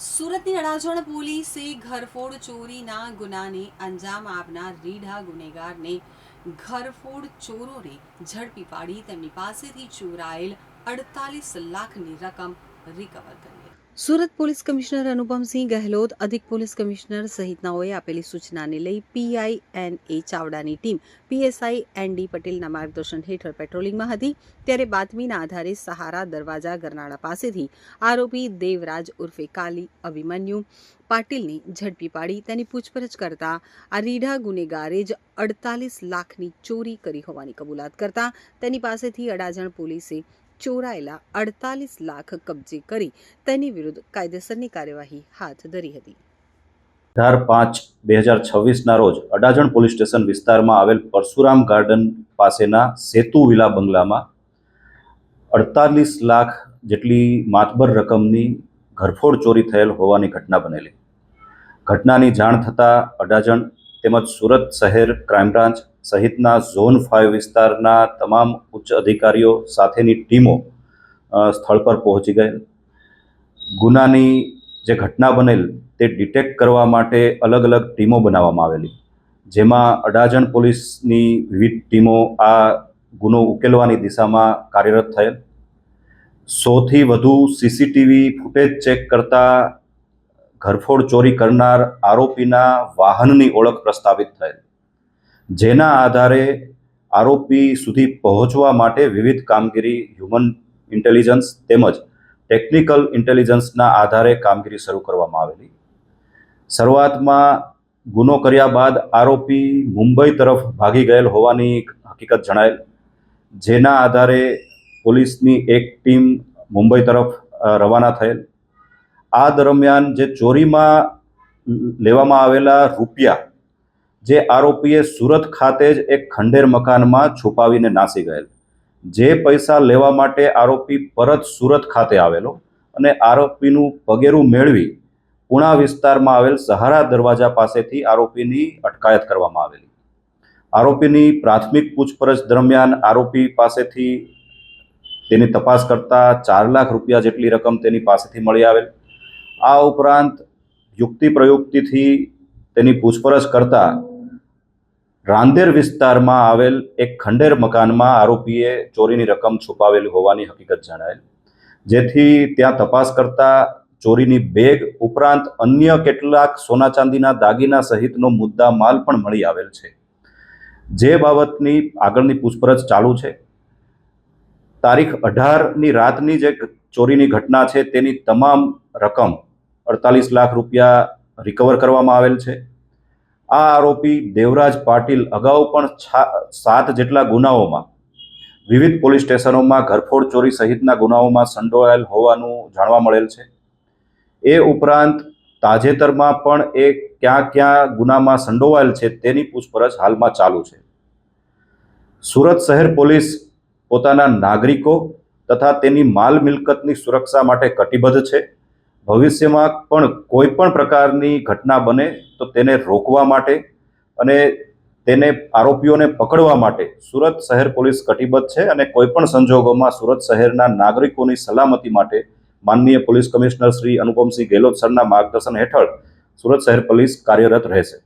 સુરતની અડાજણ પોલીસે ઘરફોડ ચોરીના ગુનાને અંજામ આપનાર રીઢા ગુનેગારને ઘરફોડ ચોરોને ઝડપી પાડી તેમની પાસેથી ચોરાયેલ 48 લાખની રકમ રિકવર કરી। સુરત પોલીસ કમિશનર અનુપમસિંહ ગહેલોત, અધિક પોલીસ કમિશનર સહિતનાઓએ આપેલી સૂચનાને લઈ PINA ચાવડાની ટીમ PSI ND પટેલના માર્ગદર્શન હેઠળ પેટ્રોલિંગમાં હતી। ત્યારે બાતમીના આધારે સહારા દરવાજા ગરનાળા પાસેથી આરોપી દેવરાજ ઉર્ફે કાલી અભિમન્યુ પાટીલને ઝડપી પાડી તેની પૂછપરછ કરતા આ રીઢા ગુનેગારે જ 48 લાખની ચોરી કરી હોવાની કબૂલાત કરતા તેની પાસેથી અડાજણ પોલીસે ચોરાયેલા 48 લાખ કબજે કરી તેની વિરુદ્ધ કાયદેસરની કાર્યવાહી હાથ ધરી હતી। 18/5/2026ના રોજ અડાજણ પોલીસ સ્ટેશન વિસ્તારમાં આવેલ પરશુરામ ગાર્ડન પાસેના સેતુ વિલા બંગલામાં 48 લાખ જેટલી માતબર રકમની ઘરફોડ ચોરી થયેલ હોવાની ઘટના બનેલી। ઘટનાની જાણ થતાં અડાજણ તેમજ સુરત શહેર ક્રાઇમ બ્રાન્ચ સહિતના ઝોન 5 વિસ્તારના તમામ ઉચ્ચ અધિકારીઓ સાથેની ટીમો સ્થળ પર પહોંચી ગયેલ। ગુનાની જે ઘટના બનેલ તે ડિટેક્ટ કરવા માટે અલગ અલગ ટીમો બનાવવામાં આવેલી, જેમાં અડાજણ પોલીસની વિવિધ ટીમો આ ગુનો ઉકેલવાની દિશામાં કાર્યરત થયેલ। 100થી વધુ CCTV ફૂટેજ ચેક કરતા ઘરફોડ ચોરી કરનાર આરોપીના વાહનની ઓળખ પ્રસ્થાપિત થયેલ, જેના આધારે આરોપી સુધી પહોંચવા માટે વિવિધ કામગીરી હ્યુમન ઇન્ટેલિજન્સ તેમજ ટેકનિકલ ઇન્ટેલિજન્સના આધારે કામગીરી શરૂ કરવામાં આવેલી। શરૂઆતમાં ગુનો કર્યા બાદ આરોપી મુંબઈ તરફ ભાગી ગયેલ હોવાની હકીકત જણાયેલ, જેના આધારે પોલીસની એક ટીમ મુંબઈ તરફ રવાના થયેલ। આ દરમિયાન જે ચોરીમાં લેવામાં આવેલા રૂપિયા જે આરોપીએ સુરત ખાતે જ એક ખંડેર મકાનમાં છુપાવીને નાસી ગયેલ, જે પૈસા લેવા માટે આરોપી પરત સુરત ખાતે આવેલો અને આરોપીનું પગેરું મેળવી પુણા વિસ્તારમાં આવેલ સહારા દરવાજા પાસેથી આરોપીની અટકાયત કરવામાં આવેલી। આરોપીની પ્રાથમિક પૂછપરછ દરમિયાન આરોપી પાસેથી તેની તપાસ કરતા 4 લાખ રૂપિયા જેટલી રકમ તેની પાસેથી મળી આવેલ। આ ઉપરાંત યુક્તિ પ્રયુક્તિથી તેની પૂછપરછ કરતા રાંદેર વિસ્તારમાં આવેલ એક ખંડેર મકાનમાં આરોપીએ ચોરીની રકમ છુપાવેલી હોવાની હકીકત જણાયેલ, જેથી ત્યાં તપાસ કરતા ચોરીની બેગ ઉપરાંત અન્ય કેટલાક સોના ચાંદીના દાગીના સહિતનો મુદ્દા માલ પણ મળી આવેલ છે, જે બાબતની આગળની પૂછપરછ ચાલુ છે। તારીખ 18ની રાતની જે ચોરીની ઘટના છે તેની તમામ રકમ 48 લાખ રૂપિયા રિકવર કરવામાં આવેલ છે। આ આરોપી દેવરાજ પાટીલ અગાઉ પણ 7 જેટલા ગુનાઓમાં વિવિધ પોલીસ સ્ટેશનોમાં ઘરફોડ ચોરી સહિતના ગુનાઓમાં સંડોવાયેલ હોવાનું જાણવા મળેલ છે। એ ઉપરાંત તાજેતરમાં પણ એ ક્યાં ગુનામાં સંડોવાયેલ છે તેની પૂછપરછ હાલમાં ચાલુ છે। સુરત શહેર પોલીસ પોતાના નાગરિકો તથા તેની માલ મિલકતની સુરક્ષા માટે કટિબદ્ધ છે। ભવિષ્યમાં પણ કોઈ પણ પ્રકારની ઘટના બને તો તેને રોકવા માટે અને તેને આરોપીઓને પકડવા માટે સુરત શહેર પોલીસ કટિબદ્ધ છે અને કોઈ પણ સંજોગોમાં સુરત શહેરના નાગરિકોની સલામતી માટે માનનીય પોલીસ કમિશનર શ્રી અનુપમસિંહ ગેહલોત સરના માર્ગદર્શન હેઠળ સુરત શહેર પોલીસ કાર્યરત રહેશે।